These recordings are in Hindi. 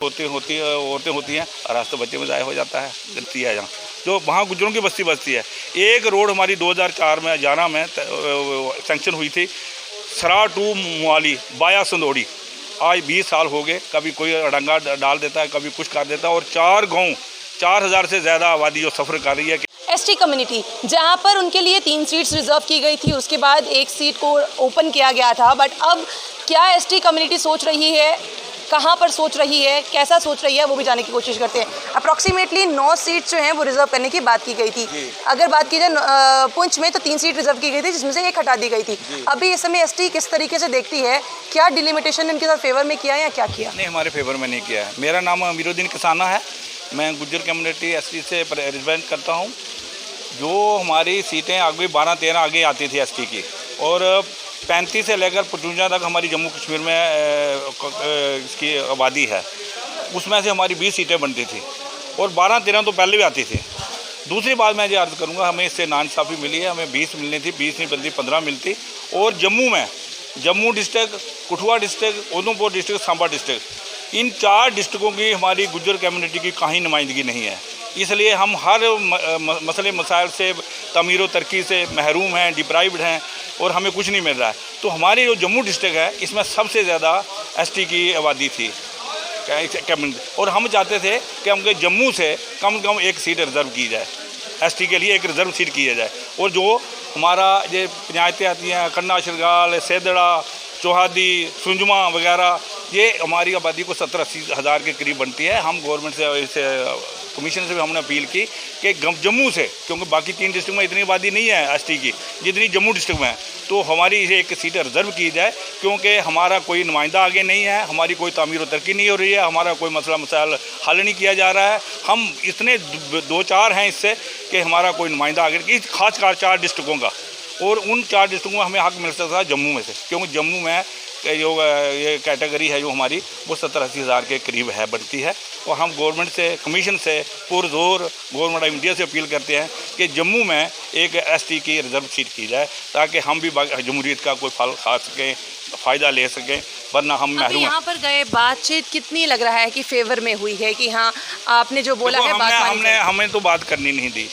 औरतें होती हैं, रास्ते बच्चे में ज़ाया हो जाता है। गलती है यहाँ जो वहाँ गुजरों की बस्ती बसती है। एक रोड हमारी 2004 में जाना में सेंक्शन हुई थी, सरा टू मुआली बाया संदोड़ी। आज 20 साल हो गए, कभी कोई अड़ंगा डाल देता है, कभी कुछ कर देता है। और 4 गाँव 4000 से ज़्यादा आबादी जो सफ़र कर रही है। एसटी कम्युनिटी जहां पर उनके लिए 3 सीट्स रिजर्व की गई थी, उसके बाद 1 सीट को ओपन किया गया था। बट अब क्या एसटी कम्युनिटी सोच रही है, कहां पर सोच रही है, कैसा सोच रही है, वो भी जानने की कोशिश करते हैं। अप्रॉक्सीमेटली 9 सीट्स जो हैं वो रिजर्व करने की बात की गई थी। अगर बात की जाए पुंछ में तो 3 सीट रिजर्व की गई थी, जिसमें से 1 हटा दी गई थी। अभी इस समय एसटी किस तरीके से देखती है, क्या डिलिमिटेशन उनके साथ फेवर में किया या क्या किया? नहीं, हमारे फेवर में नहीं किया है। मेरा नाम अमीरुद्दीन किसाना है, मैं गुज्जर कम्युनिटी एसटी से रिप्रेजेंट करता हूँ। जो हमारी सीटें आगे 12-13 आगे आती थी एसटी की, और 35 से लेकर 55 तक हमारी जम्मू कश्मीर में इसकी आबादी है। उसमें से हमारी 20 सीटें बनती थी और 12-13 तो पहले भी आती थी। दूसरी बात मैं ये अर्ज़ करूँगा, हमें इससे नाइंसाफ़ी मिली है। हमें 20 मिलनी थी, 20 नहीं बनती, 15 मिलती। और Jammu district, Kathua district, Udhampur district, Samba district, इन 4 डिस्ट्रिक्टों की हमारी गुज्जर कम्युनिटी की कहीं नुमाइंदगी नहीं है। इसलिए हम हर मसले मसाइल से, तमीर व तरक्की से महरूम हैं, डिप्राइव्ड हैं, और हमें कुछ नहीं मिल रहा है। तो हमारी जो जम्मू डिस्ट्रिक्ट है, इसमें सबसे ज़्यादा एसटी की आबादी थी कम्युनिटी, और हम चाहते थे कि हमको जम्मू से कम 1 सीट रिज़र्व की जाए, एसटी के लिए 1 रिज़र्व सीट की जाए। और जो हमारा ये पंचायतें आती हैं, कन्ना शरगाल, सेदड़ा, चौहादी, सुंजमा वगैरह, ये हमारी आबादी को 70-80 हज़ार के करीब बनती है। हम गवर्नमेंट से कमीशन से भी हमने अपील की कि जम्मू से, क्योंकि बाकी 3 डिस्ट्रिक्ट में इतनी आबादी नहीं है एसटी की जितनी जम्मू डिस्ट्रिक्ट में है, तो हमारी इसे 1 सीट रिज़र्व की जाए। क्योंकि हमारा कोई नुमाइंदा आगे नहीं है, हमारी कोई तामीर व तरक्की नहीं हो रही है, हमारा कोई मसला मसाइल हल नहीं किया जा रहा है। हम इतने 2-4 हैं इससे कि हमारा कोई नुमाइंदा आगे, खासकर 4 डिस्ट्रिक्टों का, और उन 4 डिस्ट्रिक्टों में हमें हक मिल सकता था जम्मू में से, क्योंकि जम्मू में जो ये कैटेगरी है जो हमारी, वो 70-80 हज़ार के करीब है, बनती है। और हम गवर्नमेंट से, कमीशन से पुरजोर गवर्नमेंट ऑफ इंडिया से अपील करते हैं कि जम्मू में 1 एसटी की रिज़र्व सीट की जाए, ताकि हम भी जमहूरियत का कोई फल खा सकें, फ़ायदा ले सकें, वरना हम महरूम। यहाँ पर गए बातचीत कितनी लग रहा है कि फेवर में हुई है, कि हाँ आपने जो बोला है हमें तो बात करनी नहीं दी।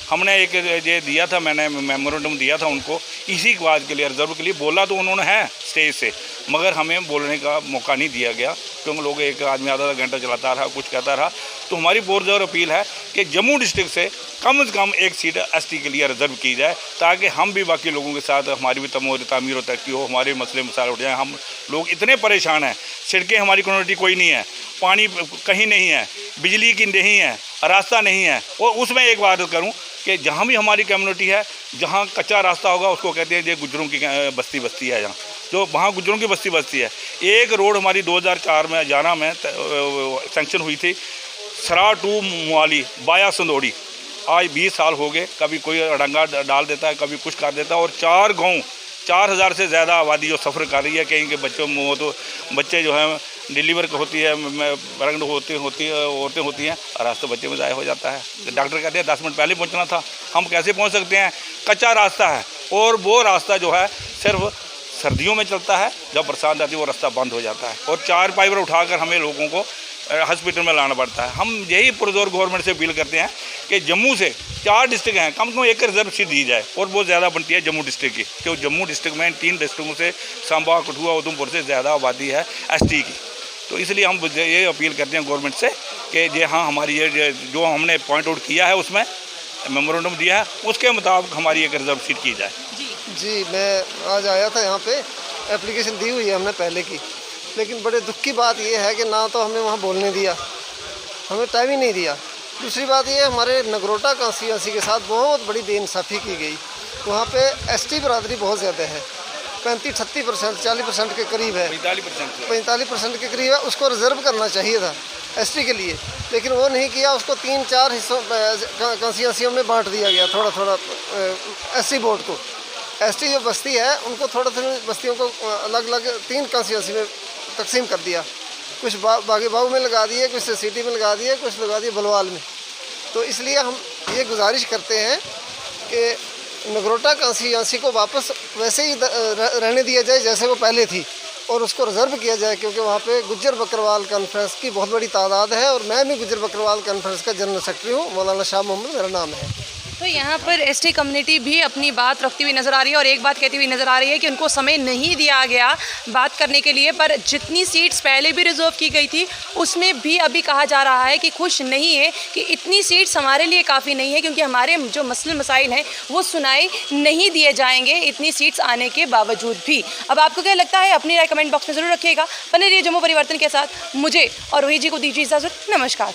हमने एक ये दिया था, मैंने मेमोरेंडम दिया था उनको, इसी बात के लिए, रिजर्व के लिए बोला तो उन्होंने है स्टेज से, मगर हमें बोलने का मौका नहीं दिया गया, क्योंकि लोग एक आदमी आधा घंटा चलाता रहा, कुछ कहता रहा। तो हमारी पुरजोर अपील है कि जम्मू डिस्ट्रिक्ट से कम 1 सीट एसटी के लिए रिजर्व की जाए, ताकि हम भी बाकी लोगों के साथ, हमारी भी तामीर व तरक्की हो, हमारे मसले मसाइल उठ जाएँ। हम लोग इतने परेशान हैं, सड़कें हमारी कम्युनिटी कोई नहीं है, पानी कहीं नहीं है, बिजली की नहीं है, रास्ता नहीं है। और उसमें एक बात करूँ कि जहाँ भी हमारी कम्युनिटी है, जहाँ कच्चा रास्ता होगा उसको कहते हैं ये गुजरों की बस्ती है। जहाँ जो वहाँ गुजरों की बस्ती बसती है। एक रोड हमारी 2004 में जाना में सेंक्शन हुई थी, सरा टू मुआली बाया संदोड़ी। आज 20 साल हो गए, कभी कोई अड़ंगा डाल देता है, कभी कुछ कर देता है। और 4 गाँव 4000 से ज़्यादा आबादी जो सफ़र कर रही है, कहीं के बच्चे जो हैं डिलीवर होती है, प्रेगनेंट औरतें होती हैं, रास्ते बच्चे में ज़ाया हो जाता है। डॉक्टर कहते हैं 10 मिनट पहले पहुंचना था, हम कैसे पहुंच सकते हैं? कच्चा रास्ता है, और वो रास्ता जो है सिर्फ सर्दियों में चलता है, जब बरसात आती है वो रास्ता बंद हो जाता है, और 4 पाइप उठाकर हमें लोगों को हॉस्पिटल में लाना पड़ता है। हम यही पुरजोर गवर्नमेंट से अपील करते हैं कि जम्मू से 4 डिस्ट्रिक्ट हैं, कम से कम 1 रिजर्व सीट दी जाए, और वो ज़्यादा बनती है जम्मू डिस्ट्रिक्ट की, क्योंकि जम्मू डिस्ट्रिक्ट में 3 डिस्ट्रिक्टों से, सांबा, कठुआ, उधमपुर से ज़्यादा आबादी है एसटी की। तो इसलिए हम ये अपील करते हैं गवर्नमेंट से कि ये हाँ, हमारी ये जो हमने पॉइंट आउट किया है, उसमें मेमोरेंडम दिया है, उसके मुताबिक हमारी 1 रिजर्व सीट की जाए। जी, मैं आज आया था यहाँ पे, एप्लीकेशन दी हुई है हमने पहले की, लेकिन बड़े दुख की बात ये है कि ना तो हमें वहाँ बोलने दिया, हमें टाइम ही नहीं दिया। दूसरी बात ये, हमारे नगरोटा कॉन्स्टिट्यूंसी के साथ बहुत बड़ी बेइंसाफ़ी की गई। वहाँ पे एसटी बरादरी बहुत ज़्यादा है, 35-38%, 40% के करीब है, 45% के करीब है। उसको रिज़र्व करना चाहिए था एसटी के लिए, लेकिन वो नहीं किया। उसको 3-4 हिस्सों कॉन्स्टिट्यूंसियों में बांट दिया गया, थोड़ा एसटी बोर्ड को। एसटी जो बस्ती है उनको थोड़ा बस्तियों को अलग अलग 3 कॉन्स्टिट्यूंसी में तकसीम कर दिया। कुछ बागी बागू में लगा दिए, कुछ सिटी में लगा दिए, कुछ लगा दिए बलवाल में। तो इसलिए हम ये गुजारिश करते हैं कि नगरोटा कॉन्स्टिट्यूंसी को वापस वैसे ही रहने दिया जाए जैसे वो पहले थी। और उसको रिज़र्व किया जाए, क्योंकि वहाँ पे गुज्जर बकरवाल कॉन्फ्रेंस की बहुत बड़ी तादाद है और मैं भी गुज्जर बकरवाल कॉन्फ्रेंस का जनरल सेक्रेटरी हूँ। मौलाना शाह मोहम्मद मेरा नाम है। तो यहाँ पर एसटी कम्युनिटी भी अपनी बात रखती हुई नज़र आ रही है और एक बात कहती हुई नज़र आ रही है कि उनको समय नहीं दिया गया बात करने के लिए, पर जितनी सीट्स पहले भी रिजर्व की गई थी उसमें भी अभी कहा जा रहा है कि खुश नहीं है कि इतनी सीट्स हमारे लिए काफ़ी नहीं है, क्योंकि हमारे जो मसले मसाइल हैं वो सुनाई नहीं दिए जाएंगे इतनी सीट्स आने के बावजूद भी। अब आपको क्या लगता है अपनी राय कमेंट बॉक्स में ज़रूर रखिएगा। बने रहिए जम्मू परिवर्तन के साथ। मुझे और रोहित जी को दीजिए इजाज़त। नमस्कार।